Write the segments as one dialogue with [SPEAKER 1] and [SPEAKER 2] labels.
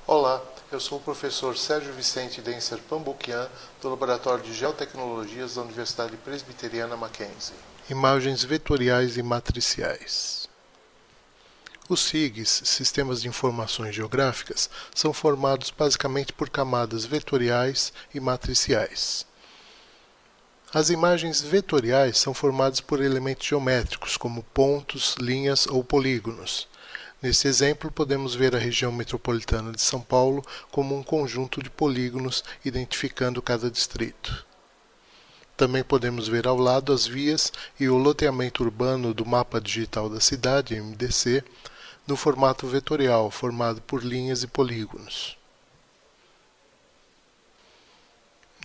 [SPEAKER 1] Olá, eu sou o professor Sérgio Vicente Denser Pambuquian, do Laboratório de Geotecnologias da Universidade Presbiteriana Mackenzie. Imagens vetoriais e matriciais. Os SIGs, Sistemas de Informações Geográficas, são formados basicamente por camadas vetoriais e matriciais. As imagens vetoriais são formadas por elementos geométricos, como pontos, linhas ou polígonos. Nesse exemplo, podemos ver a região metropolitana de São Paulo como um conjunto de polígonos identificando cada distrito. Também podemos ver ao lado as vias e o loteamento urbano do Mapa Digital da Cidade, MDC, no formato vetorial, formado por linhas e polígonos.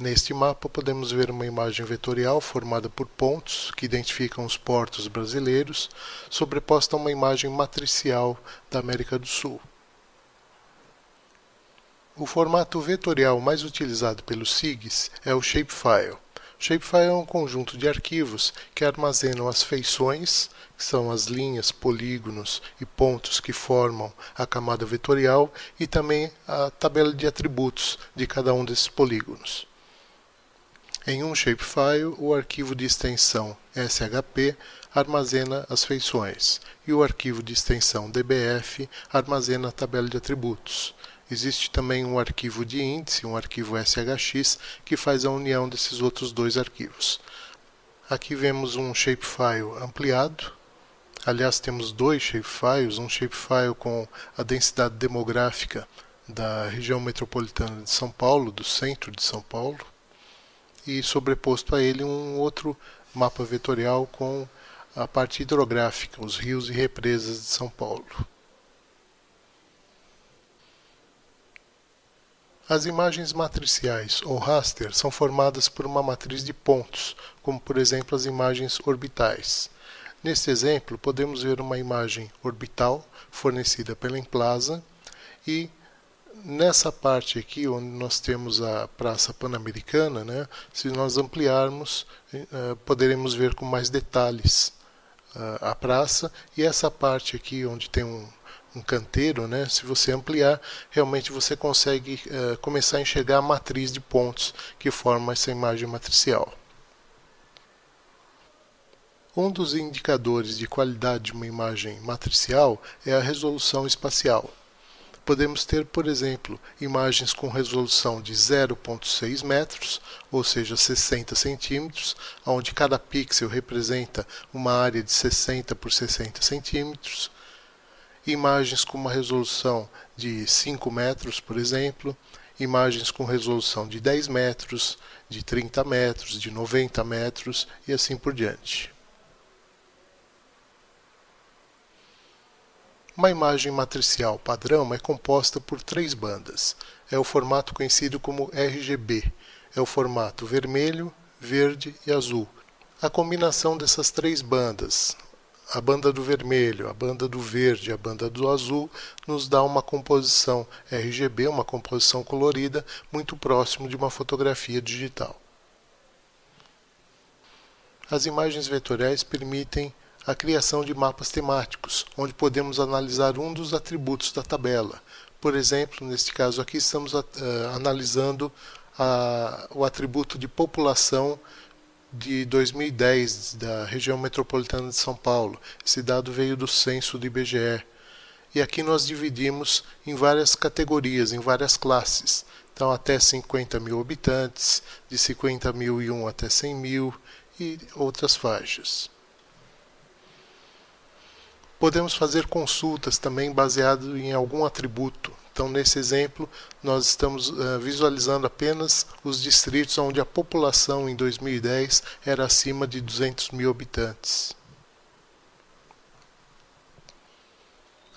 [SPEAKER 1] Neste mapa podemos ver uma imagem vetorial formada por pontos que identificam os portos brasileiros, sobreposta a uma imagem matricial da América do Sul. O formato vetorial mais utilizado pelos SIGs é o shapefile. O shapefile é um conjunto de arquivos que armazenam as feições, que são as linhas, polígonos e pontos que formam a camada vetorial, e também a tabela de atributos de cada um desses polígonos. Em um shapefile, o arquivo de extensão SHP armazena as feições e o arquivo de extensão DBF armazena a tabela de atributos. Existe também um arquivo de índice, um arquivo SHX, que faz a união desses outros dois arquivos. Aqui vemos um shapefile ampliado. Aliás, temos dois shapefiles, um shapefile com a densidade demográfica da região metropolitana de São Paulo, do centro de São Paulo, e sobreposto a ele um outro mapa vetorial com a parte hidrográfica, os rios e represas de São Paulo. As imagens matriciais ou raster são formadas por uma matriz de pontos, como por exemplo as imagens orbitais. Neste exemplo, podemos ver uma imagem orbital fornecida pela Emplaza e nessa parte aqui, onde nós temos a Praça Pan-Americana, se nós ampliarmos, poderemos ver com mais detalhes a praça. E essa parte aqui, onde tem um canteiro, se você ampliar, realmente você consegue começar a enxergar a matriz de pontos que forma essa imagem matricial. Um dos indicadores de qualidade de uma imagem matricial é a resolução espacial. Podemos ter, por exemplo, imagens com resolução de 0,6 metros, ou seja, 60 centímetros, onde cada pixel representa uma área de 60 por 60 centímetros. Imagens com uma resolução de 5 metros, por exemplo. Imagens com resolução de 10 metros, de 30 metros, de 90 metros e assim por diante. Uma imagem matricial padrão é composta por 3 bandas. É o formato conhecido como RGB. É o formato vermelho, verde e azul. A combinação dessas 3 bandas, a banda do vermelho, a banda do verde e a banda do azul, nos dá uma composição RGB, uma composição colorida, muito próximo de uma fotografia digital. As imagens vetoriais permitem a criação de mapas temáticos, onde podemos analisar um dos atributos da tabela. Por exemplo, neste caso aqui estamos analisando o atributo de população de 2010 da região metropolitana de São Paulo. Esse dado veio do censo do IBGE. E aqui nós dividimos em várias categorias, em várias classes. Então, até 50 mil habitantes, de 50.001 até 100 mil e outras faixas. Podemos fazer consultas também baseado em algum atributo. Então, nesse exemplo, nós estamos visualizando apenas os distritos onde a população em 2010 era acima de 200 mil habitantes.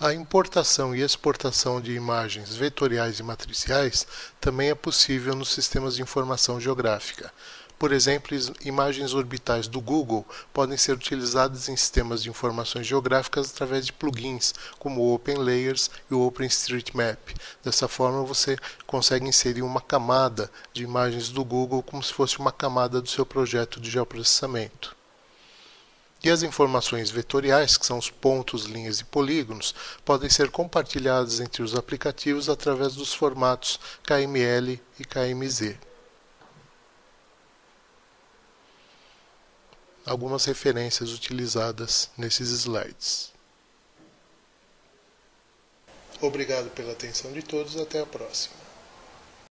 [SPEAKER 1] A importação e exportação de imagens vetoriais e matriciais também é possível nos sistemas de informação geográfica. Por exemplo, imagens orbitais do Google podem ser utilizadas em sistemas de informações geográficas através de plugins, como o OpenLayers e o OpenStreetMap. Dessa forma, você consegue inserir uma camada de imagens do Google como se fosse uma camada do seu projeto de geoprocessamento. E as informações vetoriais, que são os pontos, linhas e polígonos, podem ser compartilhadas entre os aplicativos através dos formatos KML e KMZ. Algumas referências utilizadas nesses slides. Obrigado pela atenção de todos, até a próxima.